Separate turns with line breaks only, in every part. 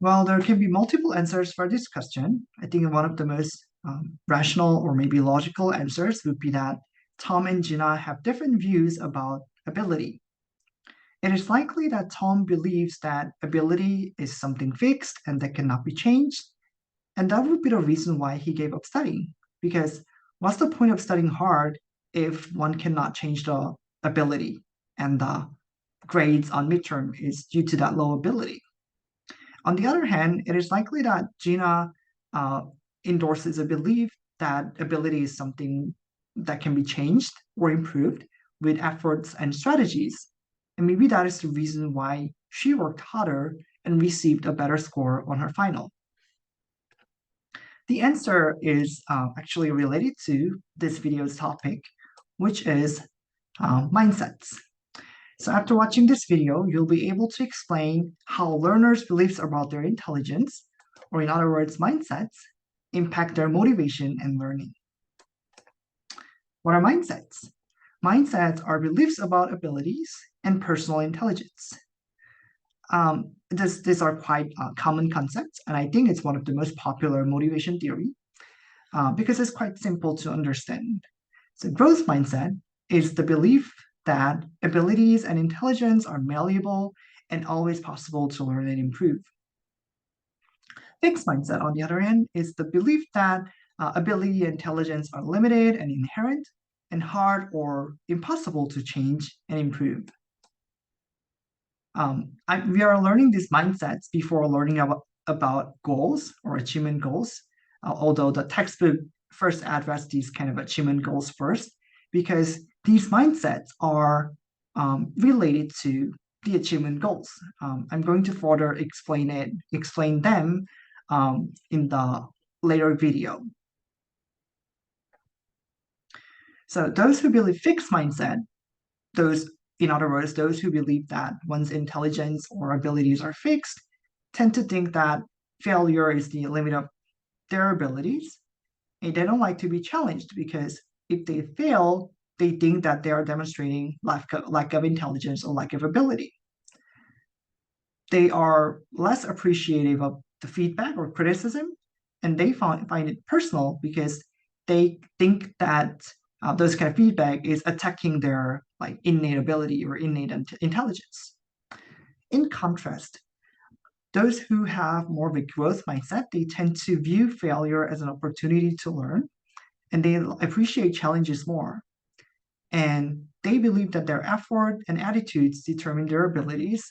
Well, there can be multiple answers for this question. I think one of the most rational or maybe logical answers would be that Tom and Gina have different views about ability. It is likely that Tom believes that ability is something fixed and that cannot be changed, and that would be the reason why he gave up studying. Because what's the point of studying hard if one cannot change the ability and the grades on midterm is due to that low ability? On the other hand, it is likely that Gina uh, endorses a belief that ability is something that can be changed or improved with efforts and strategies. And maybe that is the reason why she worked harder and received a better score on her final. The answer is actually related to this video's topic, which is mindsets. So after watching this video, you'll be able to explain how learners' beliefs about their intelligence, or in other words, mindsets, impact their motivation and learning. What are mindsets? Mindsets are beliefs about abilities and personal intelligence. These are quite common concepts, and I think it's one of the most popular motivation theory because it's quite simple to understand. So growth mindset is the belief that abilities and intelligence are malleable and always possible to learn and improve. Fixed mindset, on the other hand, is the belief that ability and intelligence are limited and inherent and hard or impossible to change and improve. We are learning these mindsets before learning about goals or achievement goals, although the textbook first addressed these kind of achievement goals first, because these mindsets are related to the achievement goals. I'm going to further explain them in the later video. So those who believe fixed mindset, in other words, those who believe that one's intelligence or abilities are fixed, tend to think that failure is the limit of their abilities, and they don't like to be challenged because if they fail, they think that they are demonstrating lack of intelligence or lack of ability. They are less appreciative of the feedback or criticism, and they find it personal because they think that those kind of feedback is attacking their like innate ability or innate intelligence. In contrast, those who have more of a growth mindset, they tend to view failure as an opportunity to learn, and they appreciate challenges more. And they believe that their effort and attitudes determine their abilities,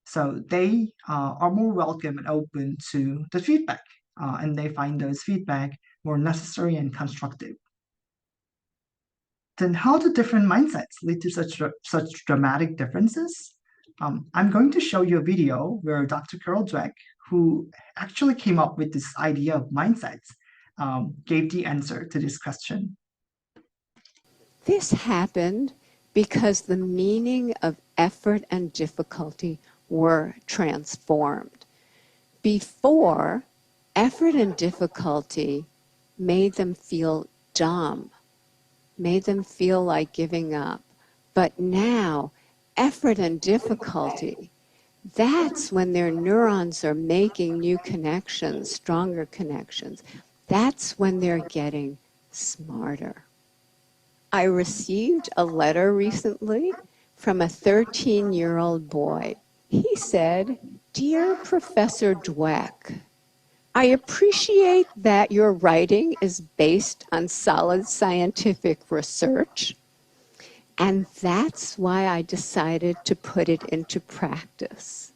so they are more welcome and open to the feedback, and they find those feedback more necessary and constructive. Then how do different mindsets lead to such dramatic differences? I'm going to show you a video where Dr. Carol Dweck, who actually came up with this idea of mindsets, gave the answer to this question.
This happened because the meaning of effort and difficulty were transformed. Before, effort and difficulty made them feel dumb, made them feel like giving up. But now, effort and difficulty, that's when their neurons are making new connections, stronger connections. That's when they're getting smarter. I received a letter recently from a 13-year-old boy. He said, "Dear Professor Dweck, I appreciate that your writing is based on solid scientific research, and that's why I decided to put it into practice.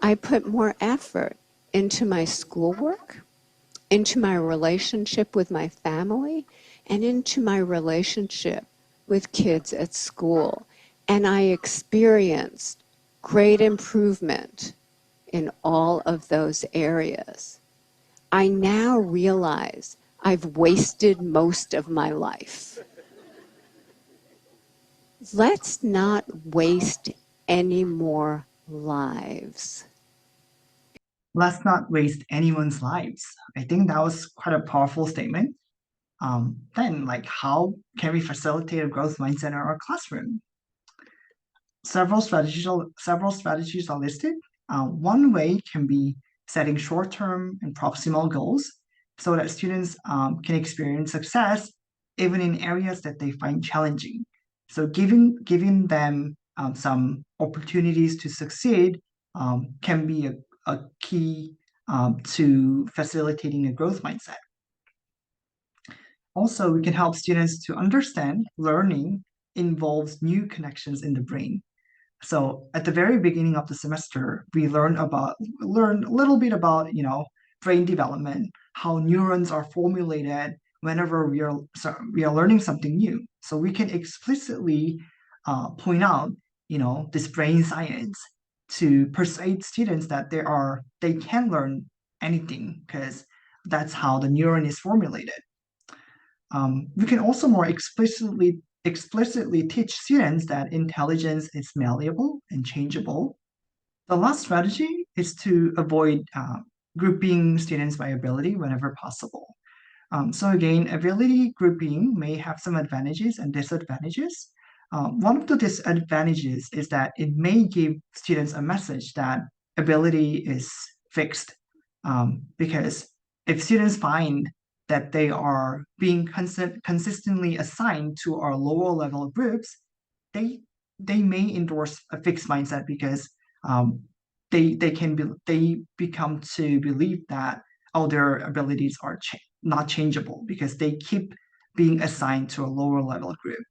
I put more effort into my schoolwork, into my relationship with my family, and into my relationship with kids at school. And I experienced great improvement in all of those areas. I now realize I've wasted most of my life. Let's not waste any more lives."
Let's not waste anyone's lives. I think that was quite a powerful statement. Then, like, how can we facilitate a growth mindset in our classroom? Several strategies are listed. One way can be setting short-term and proximal goals so that students can experience success even in areas that they find challenging. So giving them some opportunities to succeed can be a key to facilitating a growth mindset. Also, we can help students to understand learning involves new connections in the brain. So at the very beginning of the semester, we learn a little bit about, brain development, how neurons are formulated whenever we are learning something new. So we can explicitly point out, this brain science to persuade students that they can learn anything because that's how the neuron is formulated. We can also more explicitly teach students that intelligence is malleable and changeable. The last strategy is to avoid grouping students by ability whenever possible. So again, ability grouping may have some advantages and disadvantages. One of the disadvantages is that it may give students a message that ability is fixed, because if students find that they are being consistently assigned to our lower level groups, they they may endorse a fixed mindset because um, they become to believe that their abilities are not changeable because they keep being assigned to a lower level group.